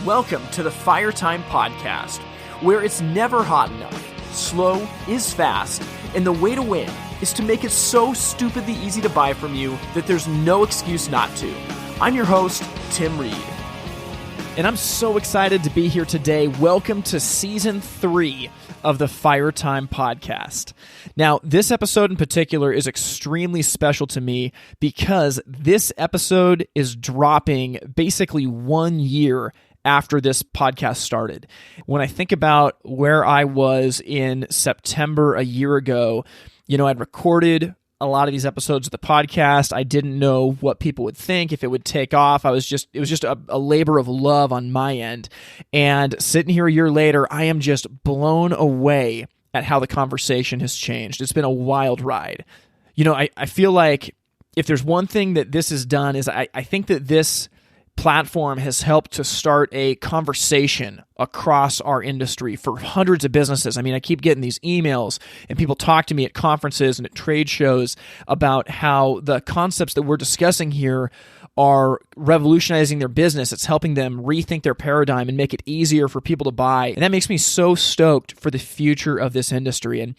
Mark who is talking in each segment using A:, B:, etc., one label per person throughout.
A: Welcome to the Fire Time Podcast, where it's never hot enough, slow is fast, and the way to win is to make it so stupidly easy to buy from you that there's no excuse not to. I'm your host, Tim Reed. And I'm so excited to be here today. Welcome to Season 3 of the Fire Time Podcast. Now, this episode in particular is extremely special to me because this episode is dropping basically 1 year after this podcast started. When I think about where I was in September a year ago, I'd recorded a lot of these episodes of the podcast. I didn't know what people would think, if it would take off. It was just a labor of love on my end. And sitting here a year later, I am just blown away at how the conversation has changed. It's been a wild ride. I feel like if there's one thing that this has done is I think that this platform has helped to start a conversation across our industry for hundreds of businesses. I keep getting these emails and people talk to me at conferences and at trade shows about how the concepts that we're discussing here are revolutionizing their business. It's helping them rethink their paradigm and make it easier for people to buy. And that makes me so stoked for the future of this industry. And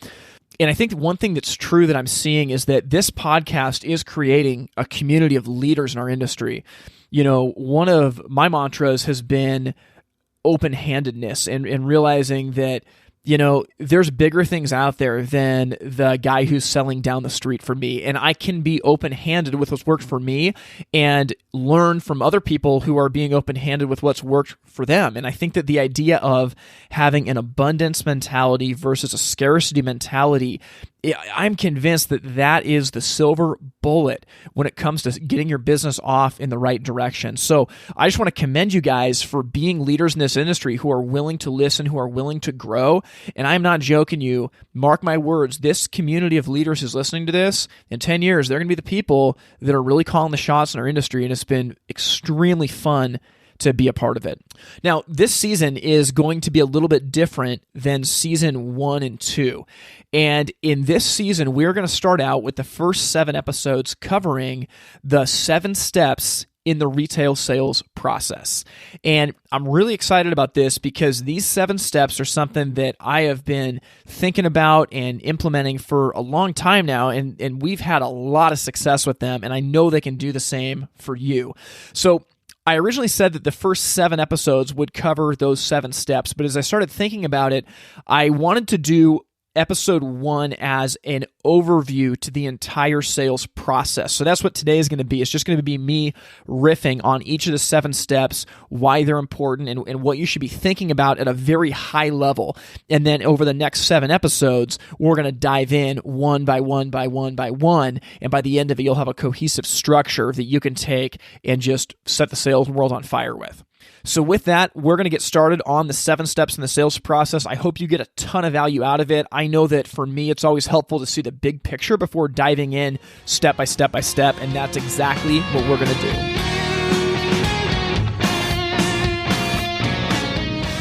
A: I think one thing that's true that I'm seeing is that this podcast is creating a community of leaders in our industry. One of my mantras has been open-handedness and realizing that, there's bigger things out there than the guy who's selling down the street for me. And I can be open-handed with what's worked for me and learn from other people who are being open-handed with what's worked for them. And I think that the idea of having an abundance mentality versus a scarcity mentality, I'm convinced that that is the silver bullet when it comes to getting your business off in the right direction. So I just want to commend you guys for being leaders in this industry who are willing to listen, who are willing to grow. And I'm not joking you. Mark my words, this community of leaders who's listening to this, in 10 years, they're going to be the people that are really calling the shots in our industry. And it's been extremely fun to be a part of it. Now, this season is going to be a little bit different than season 1 and 2. And in this season, we're going to start out with the first 7 episodes covering the 7 steps in the retail sales process. And I'm really excited about this because these 7 steps are something that I have been thinking about and implementing for a long time now, and we've had a lot of success with them, and I know they can do the same for you. So I originally said that the first 7 episodes would cover those 7 steps, but as I started thinking about it, I wanted to do episode 1 as an overview to the entire sales process. So that's what today is going to be. It's just going to be me riffing on each of the 7 steps, why they're important, and what you should be thinking about at a very high level. And then over the next 7 episodes, we're going to dive in one by one by one by one. And by the end of it, you'll have a cohesive structure that you can take and just set the sales world on fire with. So with that, we're going to get started on the 7 steps in the sales process. I hope you get a ton of value out of it. I know that for me, it's always helpful to see the big picture before diving in step by step by step, and that's exactly what we're going to do.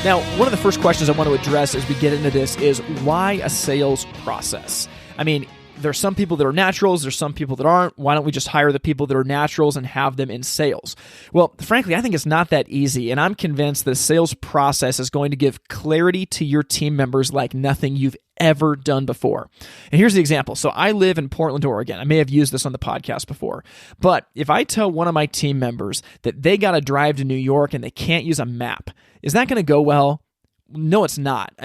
A: Now, one of the first questions I want to address as we get into this is why a sales process? There's some people that are naturals, there's some people that aren't. Why don't we just hire the people that are naturals and have them in sales? Well, frankly, I think it's not that easy, and I'm convinced the sales process is going to give clarity to your team members like nothing you've ever done before. And here's the example. So I live in Portland, Oregon. I may have used this on the podcast before, but if I tell one of my team members that they got to drive to New York and they can't use a map, is that going to go well? No, it's not.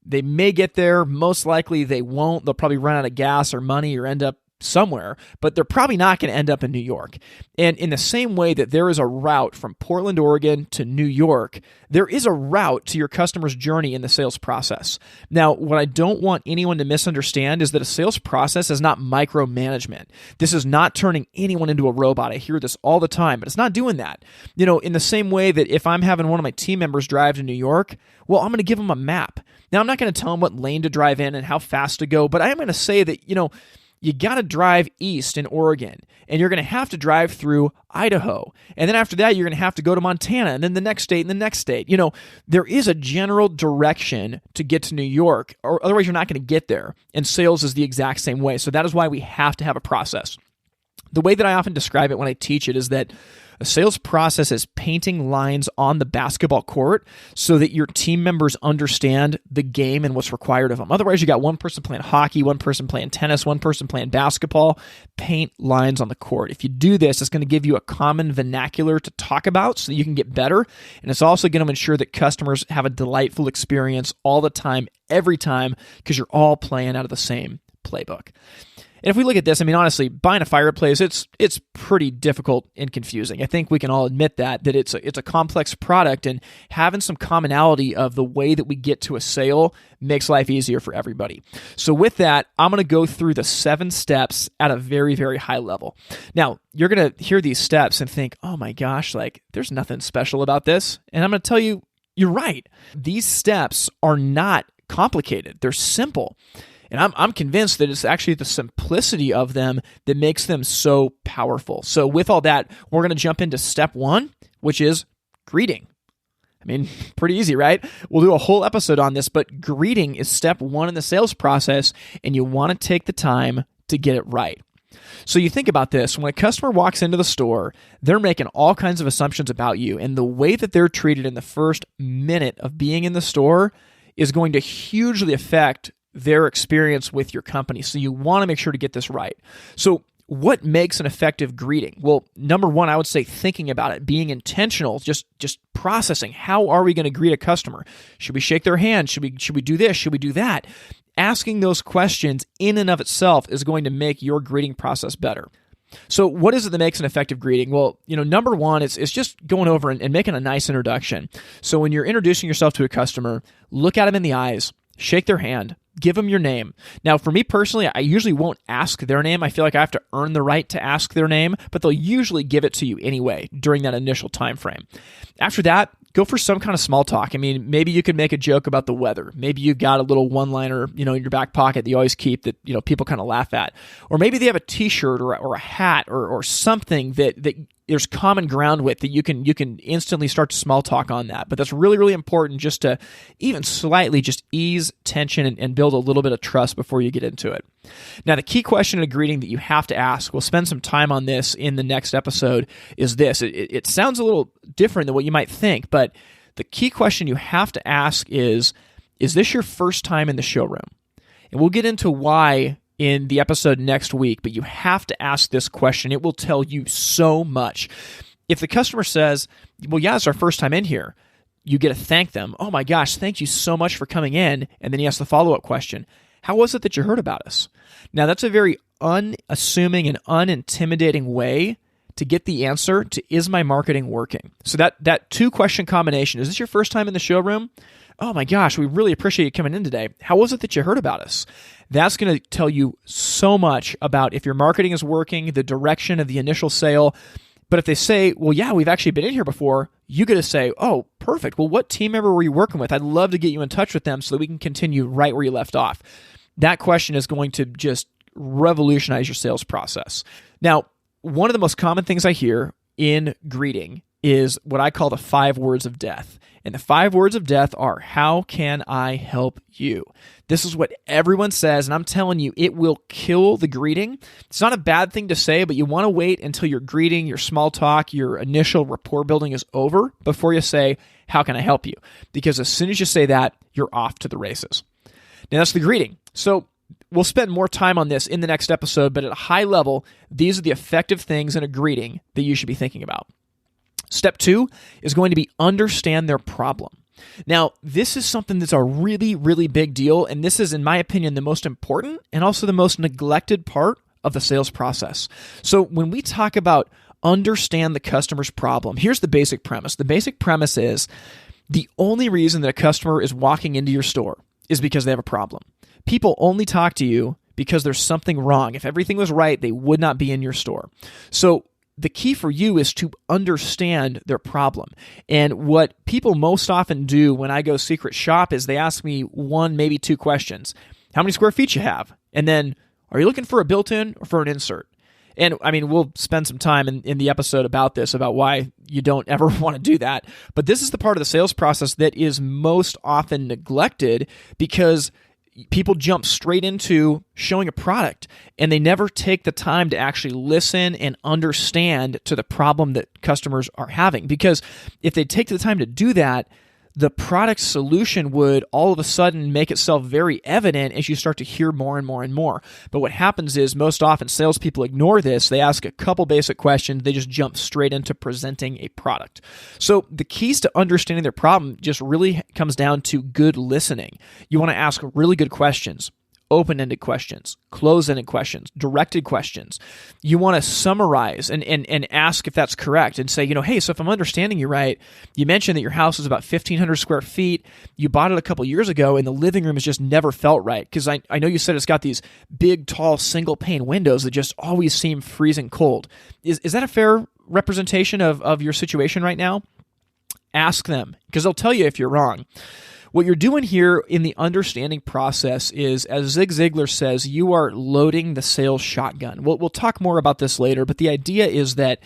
A: They may get there. Most likely they won't. They'll probably run out of gas or money or end up somewhere, but they're probably not going to end up in New York. And in the same way that there is a route from Portland, Oregon to New York, there is a route to your customer's journey in the sales process. Now, what I don't want anyone to misunderstand is that a sales process is not micromanagement. This is not turning anyone into a robot. I hear this all the time, but it's not doing that. In the same way that if I'm having one of my team members drive to New York, well, I'm going to give them a map. Now, I'm not going to tell them what lane to drive in and how fast to go, but I am going to say that, you got to drive east in Oregon, and you're going to have to drive through Idaho. And then after that, you're going to have to go to Montana, and then the next state, and the next state. There is a general direction to get to New York, or otherwise you're not going to get there. And sales is the exact same way. So that is why we have to have a process. The way that I often describe it when I teach it is that a sales process is painting lines on the basketball court so that your team members understand the game and what's required of them. Otherwise, you got one person playing hockey, one person playing tennis, one person playing basketball. Paint lines on the court. If you do this, it's going to give you a common vernacular to talk about so that you can get better. And it's also going to ensure that customers have a delightful experience all the time, every time, because you're all playing out of the same playbook. And if we look at this, I mean, honestly, buying a fireplace, it's pretty difficult and confusing. I think we can all admit that it's a complex product, and having some commonality of the way that we get to a sale makes life easier for everybody. So with that, I'm going to go through the 7 steps at a very, very high level. Now, you're going to hear these steps and think, oh my gosh, like there's nothing special about this. And I'm going to tell you, you're right. These steps are not complicated. They're simple. And I'm convinced that it's actually the simplicity of them that makes them so powerful. So with all that, we're going to jump into step 1, which is greeting. I mean, pretty easy, right? We'll do a whole episode on this, but greeting is step 1 in the sales process, and you want to take the time to get it right. So you think about this, when a customer walks into the store, they're making all kinds of assumptions about you, and the way that they're treated in the first minute of being in the store is going to hugely affect their experience with your company. So you want to make sure to get this right. So what makes an effective greeting? Well, number 1, I would say thinking about it, being intentional, just processing. How are we going to greet a customer? Should we shake their hand? Should we do this? Should we do that? Asking those questions in and of itself is going to make your greeting process better. So what is it that makes an effective greeting? Well, number 1, it's just going over and making a nice introduction. So when you're introducing yourself to a customer, look at them in the eyes, shake their hand, give them your name. Now, for me personally, I usually won't ask their name. I feel like I have to earn the right to ask their name, but they'll usually give it to you anyway during that initial time frame. After that, go for some kind of small talk. I mean, maybe you could make a joke about the weather. Maybe you've got a little one-liner, in your back pocket that you always keep that, people kind of laugh at. Or maybe they have a t-shirt or a hat or something that there's common ground with that you can instantly start to small talk on that. But that's really, really important just to even slightly just ease tension and build a little bit of trust before you get into it. Now, the key question in a greeting that you have to ask, we'll spend some time on this in the next episode, is this. It sounds a little different than what you might think, but the key question you have to ask is this your first time in the showroom? And we'll get into why in the episode next week, but you have to ask this question. It will tell you so much. If the customer says, well, yeah, it's our first time in here, you get to thank them. Oh my gosh, thank you so much for coming in. And then you ask the follow-up question. How was it that you heard about us? Now, that's a very unassuming and unintimidating way to get the answer to, is my marketing working? So that 2-question combination, is this your first time in the showroom? Oh my gosh, we really appreciate you coming in today. How was it that you heard about us? That's going to tell you so much about if your marketing is working, the direction of the initial sale. But if they say, well, yeah, we've actually been in here before, you got to say, oh, perfect. Well, what team member were you working with? I'd love to get you in touch with them so that we can continue right where you left off. That question is going to just revolutionize your sales process. Now, one of the most common things I hear in greeting is what I call the 5 words of death. And the 5 words of death are, how can I help you? This is what everyone says, and I'm telling you, it will kill the greeting. It's not a bad thing to say, but you want to wait until your greeting, your small talk, your initial rapport building is over before you say, how can I help you? Because as soon as you say that, you're off to the races. Now, that's the greeting. So we'll spend more time on this in the next episode, but at a high level, these are the effective things in a greeting that you should be thinking about. Step 2 is going to be understand their problem. Now, this is something that's a really, really big deal, and this is, in my opinion, the most important and also the most neglected part of the sales process. So when we talk about understand the customer's problem, here's the basic premise. The basic premise is the only reason that a customer is walking into your store is because they have a problem. People only talk to you because there's something wrong. If everything was right, they would not be in your store. So the key for you is to understand their problem. And what people most often do when I go secret shop is they ask me 1, maybe 2 questions. How many square feet you have? And then, are you looking for a built-in or for an insert? And I mean, we'll spend some time in the episode about this, about why you don't ever want to do that. But this is the part of the sales process that is most often neglected because people jump straight into showing a product, and they never take the time to actually listen and understand to the problem that customers are having. Because if they take the time to do that, the product solution would all of a sudden make itself very evident as you start to hear more and more and more. But what happens is most often salespeople ignore this. They ask a couple basic questions. They just jump straight into presenting a product. So the keys to understanding their problem just really comes down to good listening. You want to ask really good questions. Open-ended questions, closed-ended questions, directed questions. You want to summarize and ask if that's correct and say, hey, so if I'm understanding you right, you mentioned that your house is about 1,500 square feet. You bought it a couple years ago, and the living room has just never felt right. Because I know you said it's got these big, tall, single-pane windows that just always seem freezing cold. Is that a fair representation of your situation right now? Ask them, because they'll tell you if you're wrong. What you're doing here in the understanding process is, as Zig Ziglar says, you are loading the sales shotgun. We'll talk more about this later, but the idea is that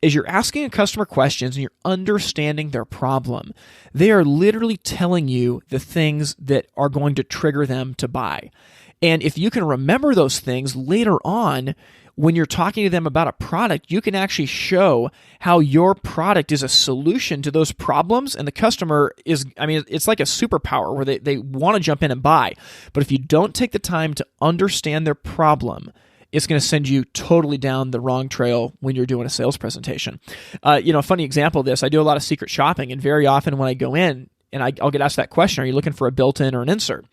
A: as you're asking a customer questions and you're understanding their problem, they are literally telling you the things that are going to trigger them to buy. And if you can remember those things later on, when you're talking to them about a product, you can actually show how your product is a solution to those problems. And the customer is, it's like a superpower where they want to jump in and buy. But if you don't take the time to understand their problem, it's going to send you totally down the wrong trail when you're doing a sales presentation. A funny example of this, I do a lot of secret shopping, and very often when I go in and I'll get asked that question, are you looking for a built-in or an insert?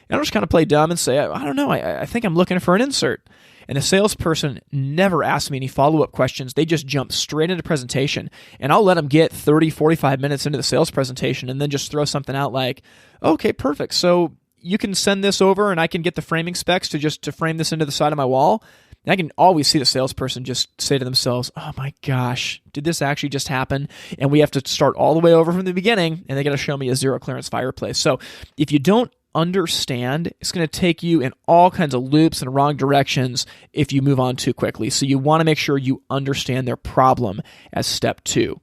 A: And I'll just kind of play dumb and say, I don't know, I think I'm looking for an insert. And the salesperson never asks me any follow-up questions. They just jump straight into presentation. And I'll let them get 30, 45 minutes into the sales presentation and then just throw something out like, okay, perfect. So you can send this over and I can get the framing specs to frame this into the side of my wall. And I can always see the salesperson just say to themselves, oh my gosh, did this actually just happen? And we have to start all the way over from the beginning, and they got to show me a zero clearance fireplace. So if you don't understand, it's going to take you in all kinds of loops and wrong directions if you move on too quickly. So you want to make sure you understand their problem as step 2.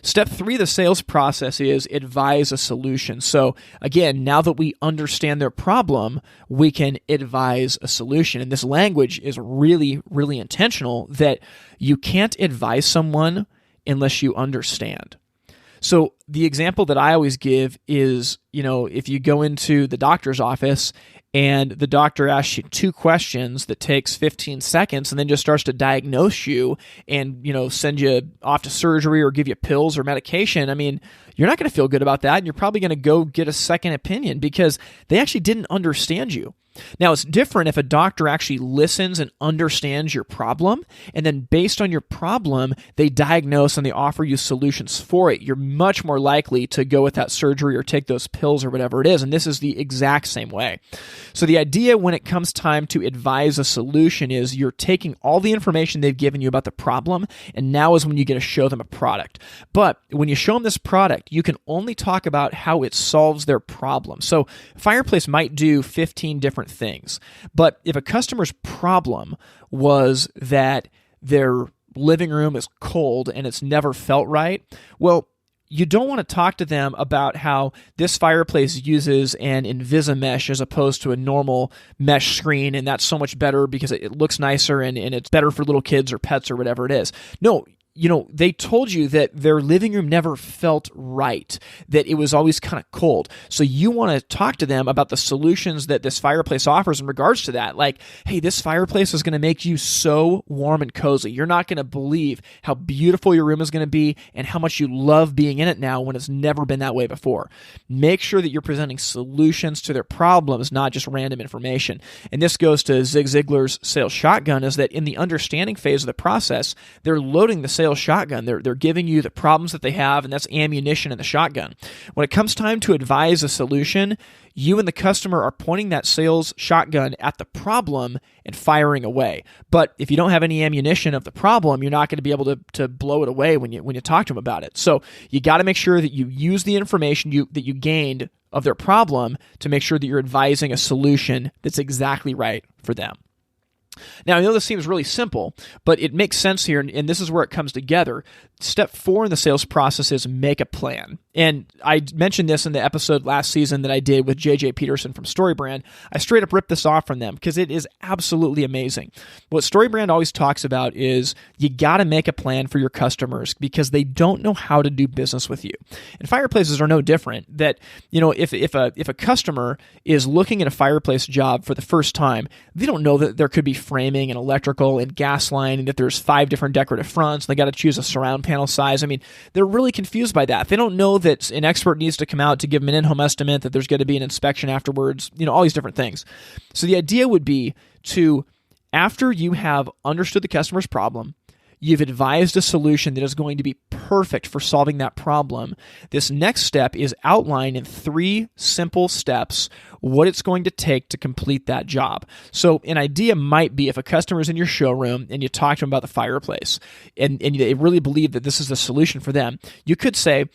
A: Step 3 of the sales process is advise a solution. So again, now that we understand their problem, we can advise a solution. And this language is really, really intentional, that you can't advise someone unless you understand. So the example that I always give is, if you go into the doctor's office and the doctor asks you 2 questions that takes 15 seconds and then just starts to diagnose you and, send you off to surgery or give you pills or medication, you're not going to feel good about that. And you're probably going to go get a second opinion because they actually didn't understand you. Now, it's different if a doctor actually listens and understands your problem, and then based on your problem, they diagnose and they offer you solutions for it. You're much more likely to go with that surgery or take those pills or whatever it is, and this is the exact same way. So the idea when it comes time to advise a solution is you're taking all the information they've given you about the problem, and now is when you get to show them a product. But when you show them this product, you can only talk about how it solves their problem. So Fireplace might do 15 different things. But if a customer's problem was that their living room is cold and it's never felt right, well, you don't want to talk to them about how this fireplace uses an Invisimesh as opposed to a normal mesh screen, and that's so much better because it looks nicer and it's better for little kids or pets or whatever it is. No, they told you that their living room never felt right, that it was always kind of cold. So you want to talk to them about the solutions that this fireplace offers in regards to that. Like, hey, this fireplace is going to make you so warm and cozy. You're not going to believe how beautiful your room is going to be and how much you love being in it now when it's never been that way before. Make sure that you're presenting solutions to their problems, not just random information. And this goes to Zig Ziglar's sales shotgun, is that in the understanding phase of the process, they're loading the sales shotgun. They're giving you the problems that they have, and that's ammunition in the shotgun. When it comes time to advise a solution, you and the customer are pointing that sales shotgun at the problem and firing away. But if you don't have any ammunition of the problem, you're not going to be able to blow it away when you talk to them about it. So you got to make sure that you use the information that you gained of their problem to make sure that you're advising a solution that's exactly right for them. Now, I know this seems really simple, but it makes sense here, and this is where it comes together. Step 4 in the sales process is make a plan. And I mentioned this in the episode last season that I did with JJ Peterson from StoryBrand. I straight up ripped this off from them because it is absolutely amazing. What StoryBrand always talks about is you got to make a plan for your customers because they don't know how to do business with you. And fireplaces are no different. That, if a customer is looking at a fireplace job for the first time, they don't know that there could be framing and electrical and gas line and that there's 5 different decorative fronts. They got to choose a surround panel size. I mean, they're really confused by that. They don't know that an expert needs to come out to give them an in-home estimate, that there's going to be an inspection afterwards, all these different things. So the idea would be to, after you have understood the customer's problem, you've advised a solution that is going to be perfect for solving that problem. This next step is outline in 3 simple steps what it's going to take to complete that job. So an idea might be if a customer's in your showroom and you talk to them about the fireplace and they really believe that this is the solution for them, you could say,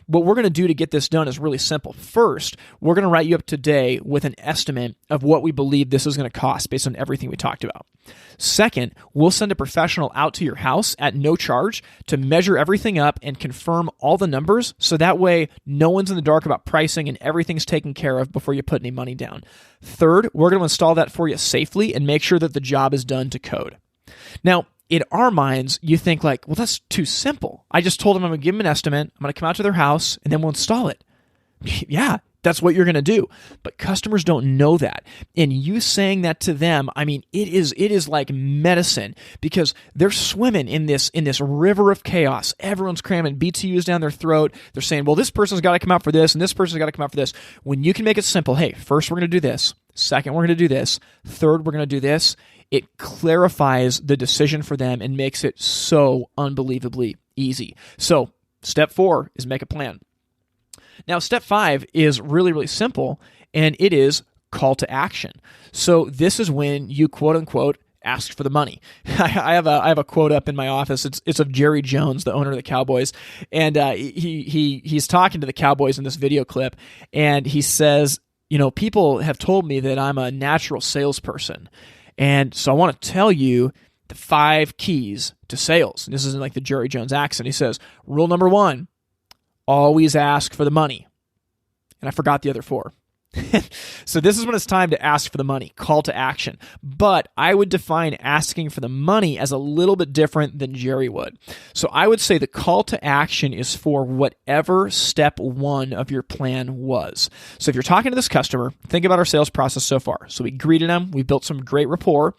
A: what we're going to do to get this done is really simple. First, we're going to write you up today with an estimate of what we believe this is going to cost based on everything we talked about. Second, we'll send a professional out to your house at no charge to measure everything up and confirm all the numbers, so that way no one's in the dark about pricing and everything's taken care of before you put any money down. Third, we're going to install that for you safely and make sure that the job is done to code. Now, in our minds, you think like, well, that's too simple. I just told them I'm going to give them an estimate, I'm going to come out to their house, and then we'll install it. Yeah, that's what you're going to do. But customers don't know that. And you saying that to them, I mean, it is like medicine because they're swimming in this river of chaos. Everyone's cramming BTUs down their throat. They're saying, well, this person's got to come out for this, and this person's got to come out for this. When you can make it simple, hey, first we're going to do this. Second, we're going to do this. Third, we're going to do this. It clarifies the decision for them and makes it so unbelievably easy. So step 4 is make a plan. Now, step 5 is really, really simple, and it is call to action. So this is when you, quote unquote, ask for the money. I have a quote up in my office. It's of Jerry Jones, the owner of the Cowboys, and he's talking to the Cowboys in this video clip, and he says, people have told me that I'm a natural salesperson. And so I want to tell you the 5 keys to sales. And this is in like the Jerry Jones accent. He says, rule number 1, always ask for the money. And I forgot the other 4. So this is when it's time to ask for the money, call to action. But I would define asking for the money as a little bit different than Jerry would. So I would say the call to action is for whatever step 1 of your plan was. So if you're talking to this customer, think about our sales process so far. So we greeted them, we built some great rapport,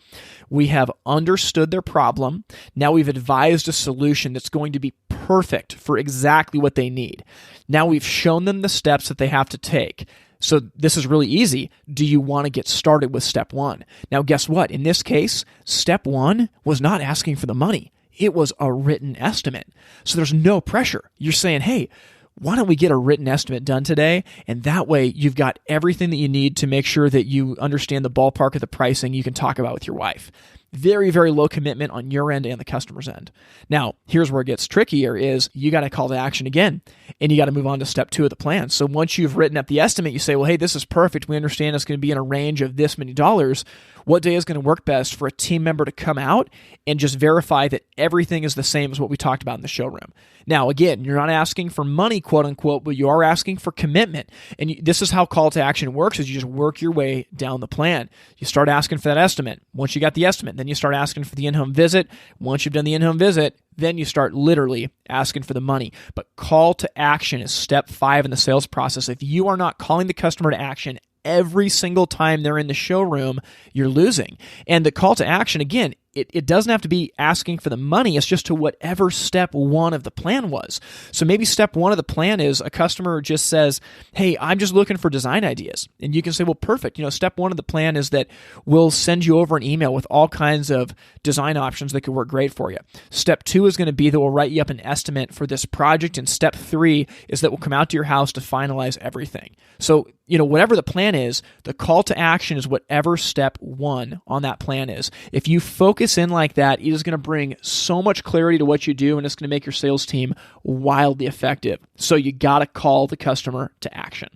A: we have understood their problem, now we've advised a solution that's going to be perfect for exactly what they need. Now we've shown them the steps that they have to take. So this is really easy. Do you want to get started with step 1? Now, guess what? In this case, step 1 was not asking for the money. It was a written estimate. So there's no pressure. You're saying, hey, why don't we get a written estimate done today? And that way you've got everything that you need to make sure that you understand the ballpark of the pricing you can talk about with your wife. Very, very low commitment on your end and the customer's end. Now, here's where it gets trickier is you got to call to action again, and you got to move on to step 2 of the plan. So once you've written up the estimate, you say, well, hey, this is perfect. We understand it's going to be in a range of this many dollars. What day is going to work best for a team member to come out and just verify that everything is the same as what we talked about in the showroom? Now, again, you're not asking for money, quote unquote, but you are asking for commitment. And this is how call to action works, is you just work your way down the plan. You start asking for that estimate. Once you got the estimate, then you start asking for the in-home visit. Once you've done the in-home visit, then you start literally asking for the money. But call to action is step 5 in the sales process. If you are not calling the customer to action every single time they're in the showroom, you're losing. And the call to action, again, it doesn't have to be asking for the money. It's just to whatever step 1 of the plan was. So maybe step 1 of the plan is a customer just says, hey, I'm just looking for design ideas. And you can say, well, perfect. Step 1 of the plan is that we'll send you over an email with all kinds of design options that could work great for you. Step 2 is going to be that we'll write you up an estimate for this project. And step 3 is that we'll come out to your house to finalize everything. So, whatever the plan is, the call to action is whatever step 1 on that plan is. If you focus in like that, it is going to bring so much clarity to what you do, and it's going to make your sales team wildly effective. So you got to call the customer to action.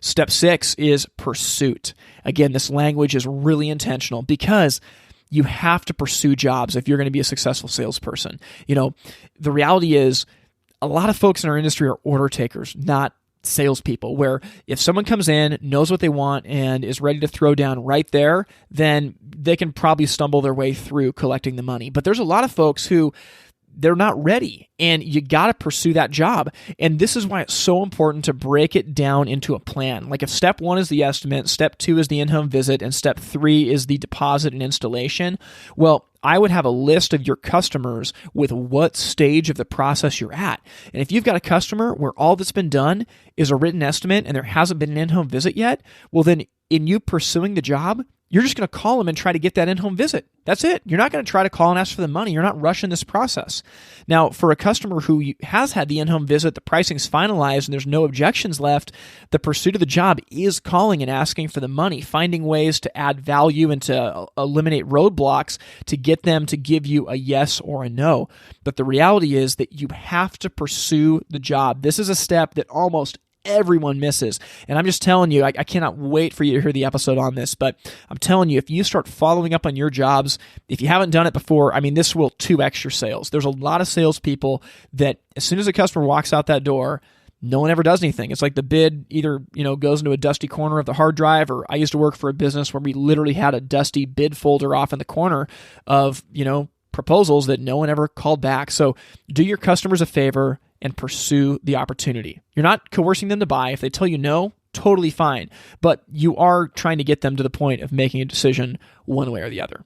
A: Step 6 is pursuit. Again, this language is really intentional because you have to pursue jobs if you're going to be a successful salesperson. The reality is a lot of folks in our industry are order takers, not salespeople, where if someone comes in, knows what they want, and is ready to throw down right there, then they can probably stumble their way through collecting the money. But there's a lot of folks who they're not ready, and you got to pursue that job. And this is why it's so important to break it down into a plan. Like if step 1 is the estimate, step 2 is the in-home visit, and step 3 is the deposit and installation, well, I would have a list of your customers with what stage of the process you're at. And if you've got a customer where all that's been done is a written estimate and there hasn't been an in-home visit yet, well then in you pursuing the job, you're just going to call them and try to get that in-home visit. That's it. You're not going to try to call and ask for the money. You're not rushing this process. Now, for a customer who has had the in-home visit, the pricing's finalized, and there's no objections left, the pursuit of the job is calling and asking for the money, finding ways to add value and to eliminate roadblocks to get them to give you a yes or a no. But the reality is that you have to pursue the job. This is a step that almost everyone misses. And I'm just telling you, I cannot wait for you to hear the episode on this, but I'm telling you, if you start following up on your jobs, if you haven't done it before, this will 2x your sales. There's a lot of salespeople that as soon as a customer walks out that door, no one ever does anything. It's like the bid either, goes into a dusty corner of the hard drive, or I used to work for a business where we literally had a dusty bid folder off in the corner of, proposals that no one ever called back. So do your customers a favor and pursue the opportunity. You're not coercing them to buy. If they tell you no, totally fine. But you are trying to get them to the point of making a decision one way or the other.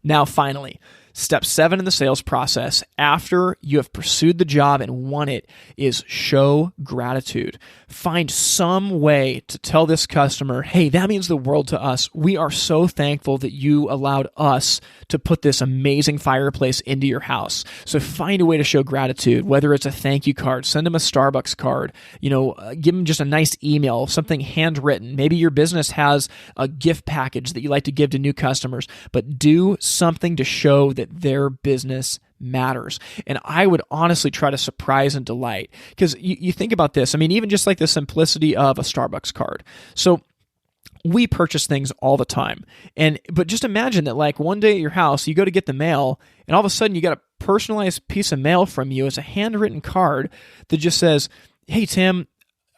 A: Now, finally, step 7 in the sales process, after you have pursued the job and won it, is show gratitude. Find some way to tell this customer, hey, that means the world to us. We are so thankful that you allowed us to put this amazing fireplace into your house. So find a way to show gratitude, whether it's a thank you card, send them a Starbucks card, give them just a nice email, something handwritten. Maybe your business has a gift package that you like to give to new customers, but do something to show that their business matters. And I would honestly try to surprise and delight, because you think about this. Even just like the simplicity of a Starbucks card. So we purchase things all the time. But just imagine that like one day at your house, you go to get the mail, and all of a sudden you got a personalized piece of mail from you. It's a handwritten card that just says, hey, Tim,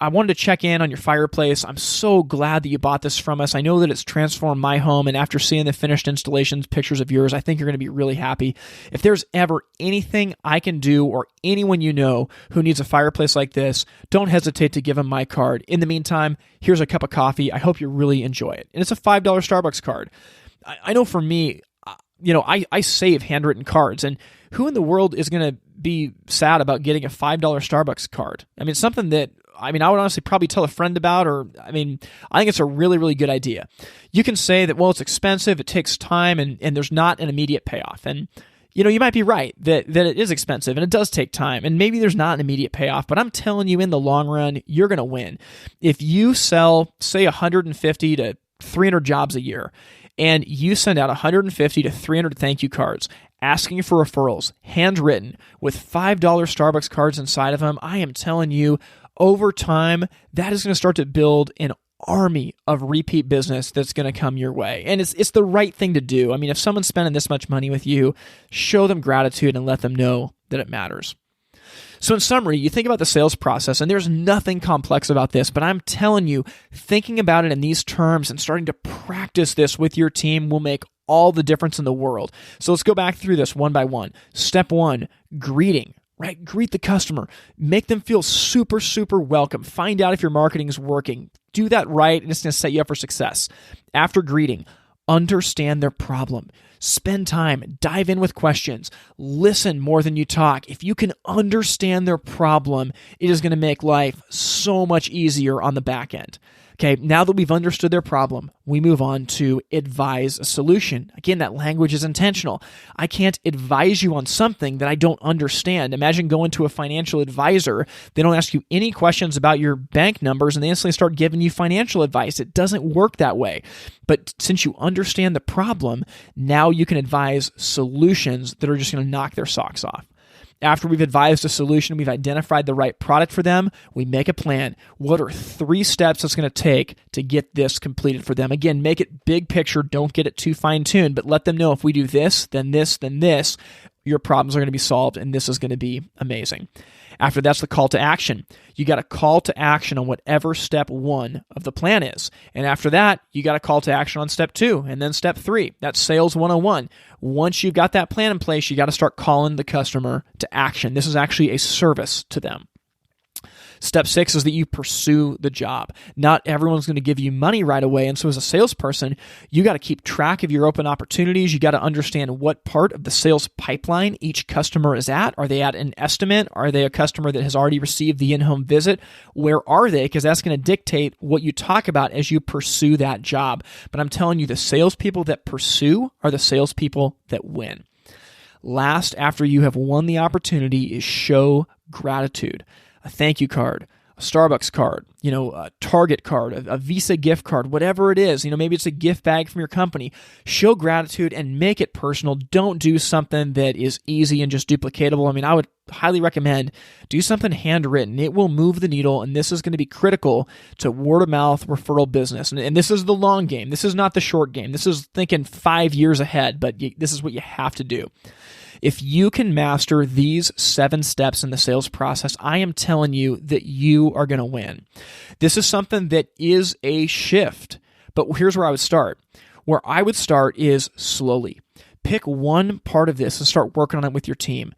A: I wanted to check in on your fireplace. I'm so glad that you bought this from us. I know that it's transformed my home, and after seeing the finished installations, pictures of yours, I think you're going to be really happy. If there's ever anything I can do, or anyone you know who needs a fireplace like this, don't hesitate to give them my card. In the meantime, here's a cup of coffee. I hope you really enjoy it. And it's a $5 Starbucks card. I know for me, I save handwritten cards, and who in the world is going to be sad about getting a $5 Starbucks card? It's something that I would honestly probably tell a friend about, or I think it's a really, really good idea. You can say that, well, it's expensive, it takes time, and there's not an immediate payoff. And, you might be right that it is expensive and it does take time, and maybe there's not an immediate payoff, but I'm telling you, in the long run, you're going to win. If you sell, say, 150 to 300 jobs a year, and you send out 150 to 300 thank you cards, asking for referrals, handwritten, with $5 Starbucks cards inside of them, I am telling you, over time, that is going to start to build an army of repeat business that's going to come your way. And it's the right thing to do. If someone's spending this much money with you, show them gratitude and let them know that it matters. So in summary, you think about the sales process, and there's nothing complex about this, but I'm telling you, thinking about it in these terms and starting to practice this with your team will make all the difference in the world. So let's go back through this one by one. Step 1, greeting. Right? Greet the customer. Make them feel super, super welcome. Find out if your marketing is working. Do that right, and it's going to set you up for success. After greeting, understand their problem. Spend time, dive in with questions, listen more than you talk. If you can understand their problem, it is going to make life so much easier on the back end. Okay, now that we've understood their problem, we move on to advise a solution. Again, that language is intentional. I can't advise you on something that I don't understand. Imagine going to a financial advisor. They don't ask you any questions about your bank numbers, and they instantly start giving you financial advice. It doesn't work that way. But since you understand the problem, now you can advise solutions that are just going to knock their socks off. After we've advised a solution, we've identified the right product for them, we make a plan. What are 3 steps it's going to take to get this completed for them? Again, make it big picture. Don't get it too fine-tuned, but let them know if we do this, then this, then this, your problems are going to be solved, and this is going to be amazing. After that's the call to action. You got a call to action on whatever step 1 of the plan is. And after that, you got a call to action on step 2 and then step 3. That's sales 101. Once you've got that plan in place, you got to start calling the customer to action. This is actually a service to them. Step 6 is that you pursue the job. Not everyone's going to give you money right away. And so as a salesperson, you got to keep track of your open opportunities. You got to understand what part of the sales pipeline each customer is at. Are they at an estimate? Are they a customer that has already received the in-home visit? Where are they? Because that's going to dictate what you talk about as you pursue that job. But I'm telling you, the salespeople that pursue are the salespeople that win. Last, after you have won the opportunity, is show gratitude. A thank you card, a Starbucks card, a Target card, a Visa gift card, whatever it is. Maybe it's a gift bag from your company. Show gratitude and make it personal. Don't do something that is easy and just duplicatable. I would highly recommend do something handwritten. It will move the needle, and this is going to be critical to word of mouth referral business. And this is the long game. This is not the short game. This is thinking 5 years ahead, but this is what you have to do. If you can master these 7 steps in the sales process, I am telling you that you are going to win. This is something that is a shift, but here's where I would start. Where I would start is slowly. Pick one part of this and start working on it with your team.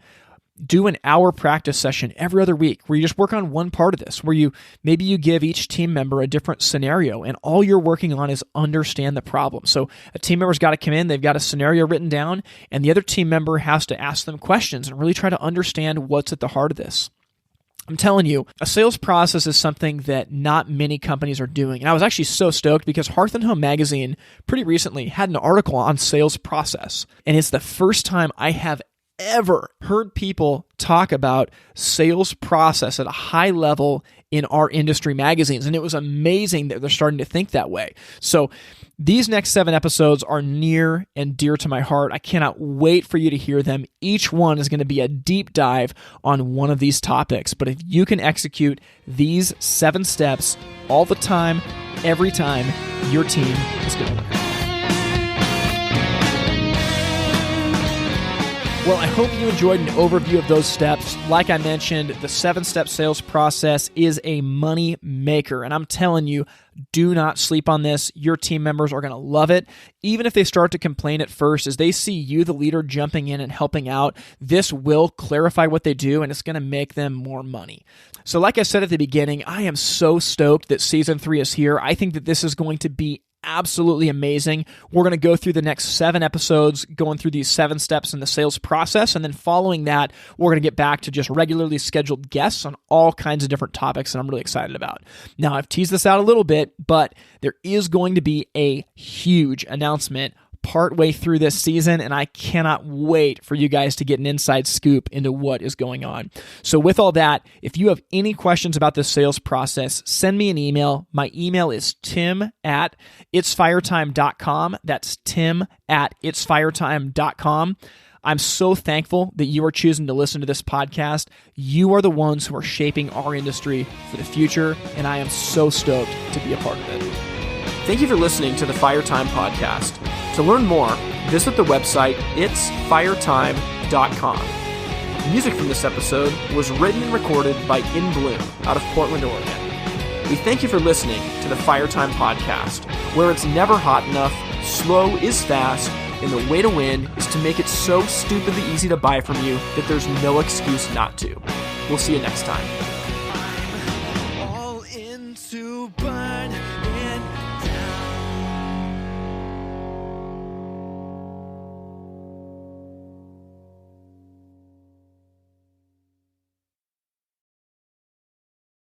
A: Do an hour practice session every other week where you just work on one part of this, where maybe you give each team member a different scenario, and all you're working on is understand the problem. So a team member's got to come in, they've got a scenario written down, and the other team member has to ask them questions and really try to understand what's at the heart of this. I'm telling you, a sales process is something that not many companies are doing. And I was actually so stoked because Hearth and Home Magazine pretty recently had an article on sales process. And it's the first time I have ever heard people talk about sales process at a high level in our industry magazines. And it was amazing that they're starting to think that way. So these next 7 episodes are near and dear to my heart. I cannot wait for you to hear them. Each one is going to be a deep dive on one of these topics. But if you can execute these 7 steps all the time, every time, your team is going to win. Well, I hope you enjoyed an overview of those steps. Like I mentioned, the 7-step sales process is a money maker. And I'm telling you, do not sleep on this. Your team members are going to love it. Even if they start to complain at first, as they see you, the leader, jumping in and helping out, this will clarify what they do, and it's going to make them more money. So like I said at the beginning, I am so stoked that Season 3 is here. I think that this is going to be absolutely amazing. We're going to go through the next 7 episodes, going through these 7 steps in the sales process. And then following that, we're going to get back to just regularly scheduled guests on all kinds of different topics that I'm really excited about. Now, I've teased this out a little bit, but there is going to be a huge announcement partway through this season, and I cannot wait for you guys to get an inside scoop into what is going on. So with all that, if you have any questions about this sales process, send me an email. My email is tim@itsfiretime.com. That's tim@itsfiretime.com. I'm so thankful that you are choosing to listen to this podcast. You are the ones who are shaping our industry for the future, and I am so stoked to be a part of it. Thank you for listening to the Fire Time Podcast. To learn more, visit the website itsfiretime.com. Music from this episode was written and recorded by In Bloom out of Portland, Oregon. We thank you for listening to the Fire Time Podcast, where it's never hot enough, slow is fast, and the way to win is to make it so stupidly easy to buy from you that there's no excuse not to. We'll see you next time.